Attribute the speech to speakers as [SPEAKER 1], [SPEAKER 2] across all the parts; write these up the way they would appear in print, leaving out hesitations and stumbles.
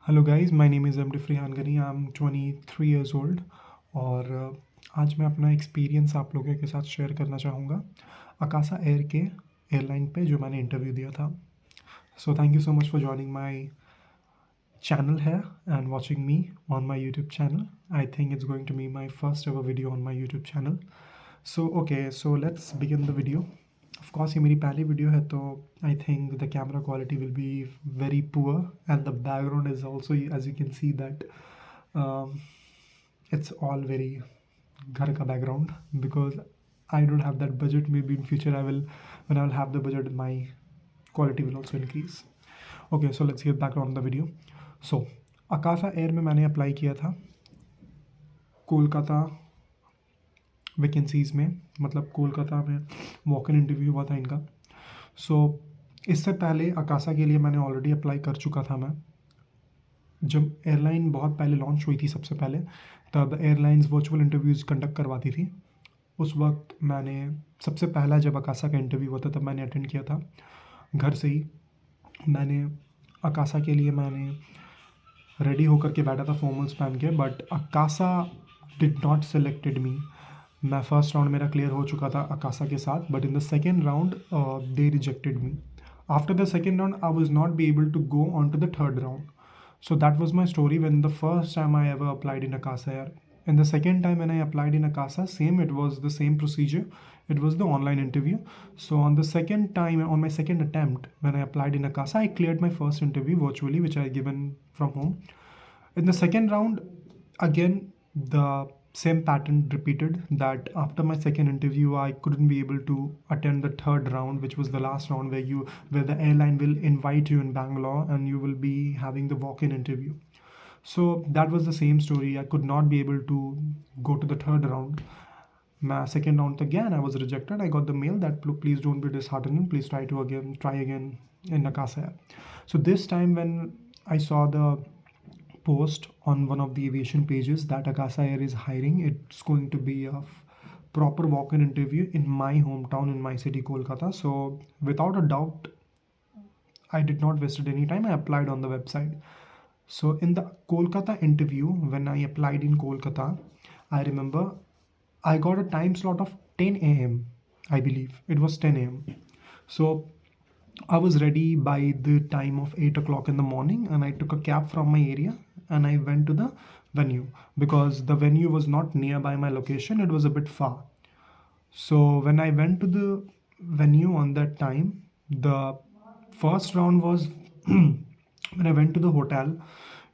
[SPEAKER 1] Hello guys, my name is MD Frihan Ghani. I am 23 years old और आज मैं अपना एक्सपीरियंस आप लोगों के साथ शेयर करना चाहूँगा अकासा एयर के एयरलाइन पे जो मैंने इंटरव्यू दिया था। So thank you so much for joining my channel here and watching me on my YouTube channel. I think it's going to be my first ever video on my YouTube channel. So let's begin the video. Of course ये मेरी पहली video है तो I think the camera quality will be very poor and the background is also, as you can see, that um, it's all very घर का background because I don't have that budget. Maybe in future when I will have the budget, my quality will also increase. Okay, so let's get back on the video. So Akasa air में मैंने apply किया था Kolkata vacancies में, मतलब कोलकाता में walk in interview हुआ था इनका। सो इससे पहले अकासा के लिए मैंने ऑलरेडी अप्लाई कर चुका था। मैं जब एयरलाइन बहुत पहले लॉन्च हुई थी, सबसे पहले तब एयरलाइंस वर्चुअल इंटरव्यूज़ कंडक्ट करवाती थी। उस वक्त मैंने सबसे पहला जब अकासा का इंटरव्यू हुआ था तब मैंने अटेंड किया था घर से ही। मैंने अकासा के लिए मैंने रेडी होकर के बैठा था फॉर्मल्स पहन के, but Akasa did not selected me. मैं फर्स्ट राउंड मेरा क्लियर हो चुका था अकासा के साथ, but in the second round they rejected me. After the second round I was not be able to go on to the third round. So that was my story when the first time I ever applied in Akasa Air. And the second time when I applied in Akasa, same, it was the same procedure. It was the online interview. So on the second time, on my second attempt, when I applied in Akasa, I cleared my first interview virtually, which I given from home. In the second round, again, the same pattern repeated, that after my second interview I couldn't be able to attend the third round, which was the last round where the airline will invite you in Bangalore and you will be having the walk-in interview. So that was the same story. I could not be able to go to the third round. My second round again I was rejected. I got the mail that please don't be disheartened, please try again in Akasa. So this time when I saw the post on one of the aviation pages that Akasa Air is hiring, it's going to be a proper walk-in interview in my hometown, in my city, Kolkata. So without a doubt, I did not wasted any time. I applied on the website. So in the Kolkata interview, when I applied in Kolkata, I remember I got a time slot of 10 a.m. I believe it was 10 a.m. So I was ready by the time of 8 o'clock in the morning, and I took a cab from my area and I went to the venue because the venue was not nearby my location, it was a bit far. So when I went to the venue on that time, the first round was when I went to the hotel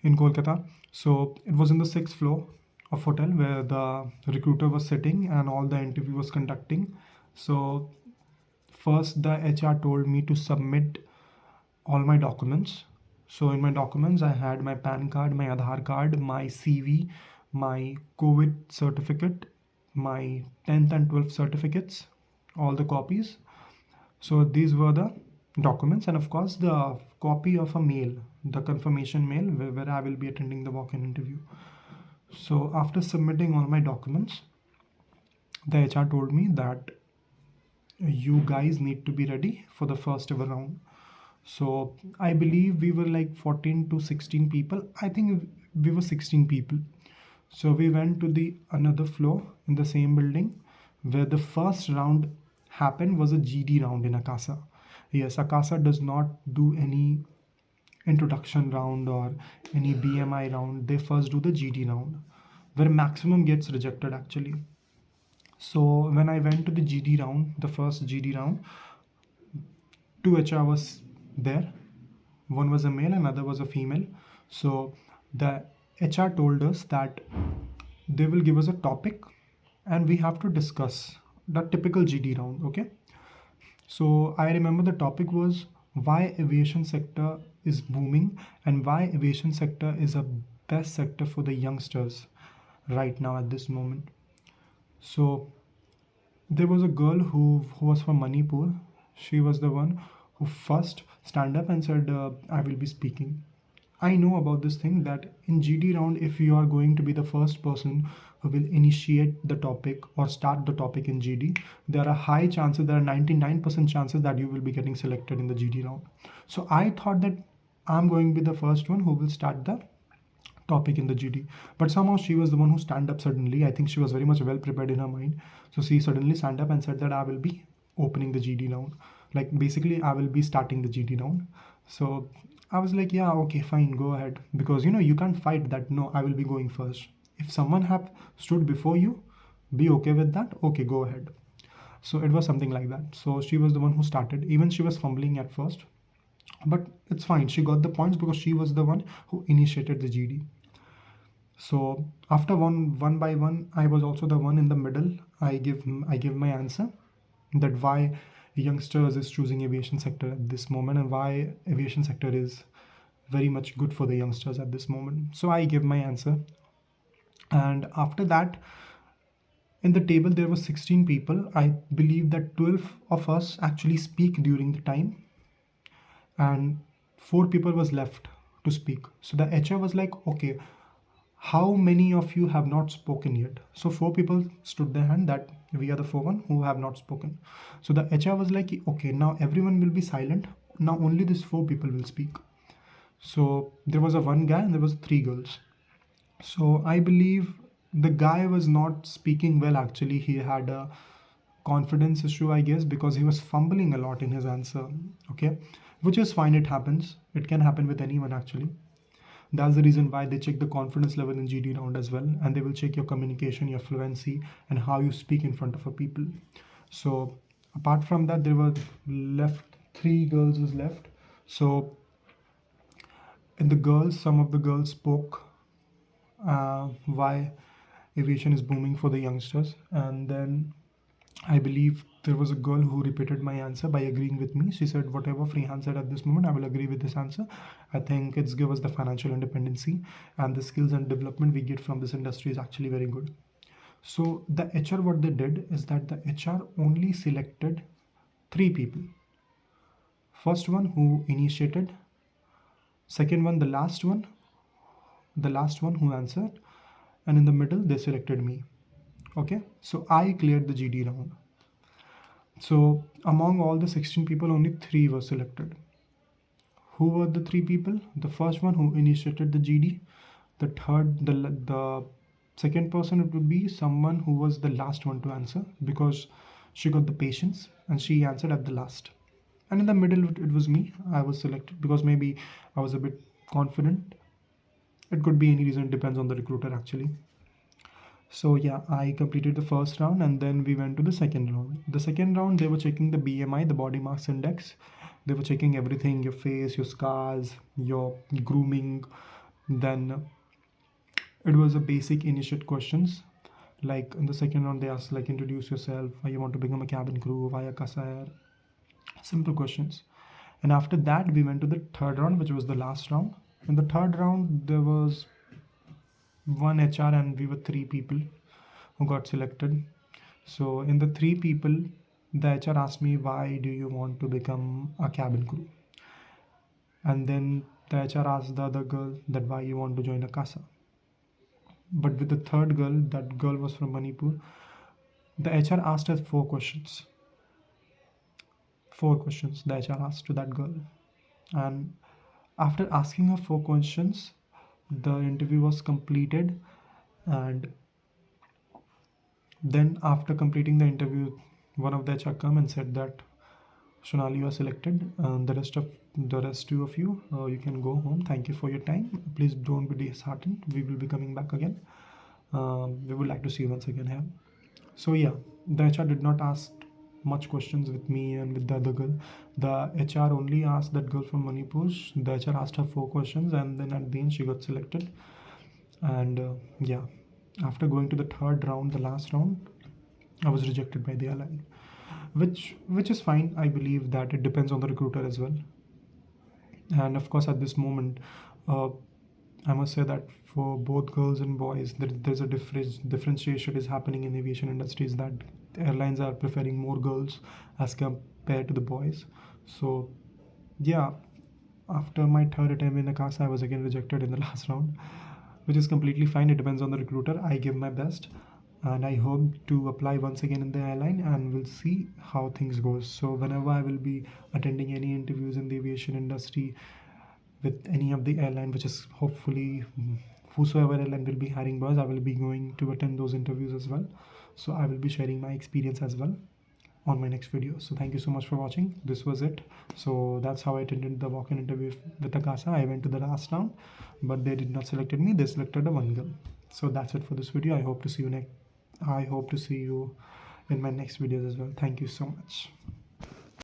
[SPEAKER 1] in Kolkata. So it was in the sixth floor of hotel where the recruiter was sitting and all the interview was conducting. So first the HR told me to submit all my documents. So in my documents, I had my PAN card, my Aadhaar card, my CV, my COVID certificate, my 10th and 12th certificates, all the copies. So these were the documents, and of course the copy of a mail, the confirmation mail where I will be attending the walk-in interview. So after submitting all my documents, the HR told me that you guys need to be ready for the first ever round. So I believe we were like 14 to 16 people. I think we were 16 people. So we went to the another floor in the same building where the first round happened was a GD round in Akasa. Yes, Akasa does not do any introduction round or any BMI round. They first do the GD round where maximum gets rejected actually. So when I went to the GD round, the first GD round, two HR was there. One was a male, another was a female. So the HR told us that they will give us a topic and we have to discuss the typical GD round. Okay. So I remember the topic was why aviation sector is booming and why aviation sector is a best sector for the youngsters right now at this moment. So there was a girl who was from Manipur. She was the one who first stand up and said, I will be speaking. I know about this thing that in GD round, if you are going to be the first person who will initiate the topic or start the topic in GD, there are high chances, there are 99% chances that you will be getting selected in the GD round. So I thought that I'm going to be the first one who will start the topic in the GD. But somehow she was the one who stand up suddenly. I think she was very much well prepared in her mind. So she suddenly stand up and said that I will be opening the GD round. Like basically I will be starting the GD round. So I was like, yeah, okay, fine, go ahead. Because you can't fight that. No, I will be going first. If someone have stood before you, be okay with that. Okay, go ahead. So it was something like that. So she was the one who started. Even she was fumbling at first, but it's fine. She got the points because she was the one who initiated the GD. So after one by one, I was also the one in the middle. I give my answer that why youngsters is choosing aviation sector at this moment and why aviation sector is very much good for the youngsters at this moment. So I give my answer, and after that, in the table there were 16 people. I believe that 12 of us actually speak during the time, and 4 people was left to speak. So the HR was like, okay, how many of you have not spoken yet? So 4 people stood their hand that we are the 4 who have not spoken. So the HR was like, okay, now everyone will be silent. Now only these 4 people will speak. So there was a one guy and there was 3 girls. So I believe the guy was not speaking well actually. He had a confidence issue, I guess, because he was fumbling a lot in his answer. Okay. Which is fine, it happens. It can happen with anyone actually. That's the reason why they check the confidence level in GD round as well, and they will check your communication, your fluency, and how you speak in front of a people. So apart from that, there were left 3 girls was left. So in the girls, some of the girls spoke why aviation is booming for the youngsters, and then I believe there was a girl who repeated my answer by agreeing with me. She said, whatever Freehan said at this moment, I will agree with this answer. I think it's give us the financial independency, and the skills and development we get from this industry is actually very good. So the HR, what they did is that the HR only selected 3 people. First one who initiated, second one, the last one who answered, and in the middle they selected me. Okay, so I cleared the GD round. So among all the 16 people, only 3 were selected. Who were the 3 people? The first one who initiated the GD. The second person, it would be someone who was the last one to answer because she got the patience and she answered at the last. And in the middle, it was me. I was selected because maybe I was a bit confident. It could be any reason. It depends on the recruiter actually. So yeah, I completed the first round and then we went to the second round. The second round, they were checking the BMI, the body mass index. They were checking everything, your face, your scars, your grooming. Then it was a basic initiate questions. Like in the second round, they asked like introduce yourself, why you want to become a cabin crew, why Akasa Air. Simple questions. And after that, we went to the third round, which was the last round. In the third round, there was one HR and we were 3 people who got selected. So in the 3 people, the HR asked me, why do you want to become a cabin crew? And then the HR asked the other girl that why you want to join Akasa. But with the third girl, that girl was from Manipur, the HR asked us 4 questions. 4 questions the HR asked to that girl. And after asking her 4 questions, the interview was completed. And then after completing the interview, one of the HR come and said that Shonali, you are selected. The rest two of you, you can go home. Thank you for your time. Please don't be disheartened. We will be coming back again. We would like to see you once again here. So yeah, the HR did not ask much questions with me and with the other girl. The HR only asked that girl from Manipur. The HR asked her 4 questions, and then at the end she got selected. And yeah, after going to the third round, the last round, I was rejected by the airline, which is fine. I believe that it depends on the recruiter as well. And of course, at this moment, uh, I must say that for both girls and boys, there's a differentiation is happening in aviation industries that airlines are preferring more girls as compared to the boys. So yeah, after my third attempt in the Akasa, I was again rejected in the last round, which is completely fine. It depends on the recruiter. I give my best, and I hope to apply once again in the airline, and we'll see how things goes. So whenever I will be attending any interviews in the aviation industry, with any of the airline, which is hopefully whosoever airline will be hiring boys, I will be going to attend those interviews as well. So I will be sharing my experience as well on my next video. So thank you so much for watching. This was it. So that's how I attended the walk-in interview with Akasa. I went to the last round, but they did not selected me. They selected a one girl. So that's it for this video. I hope to see you in my next videos as well. Thank you so much.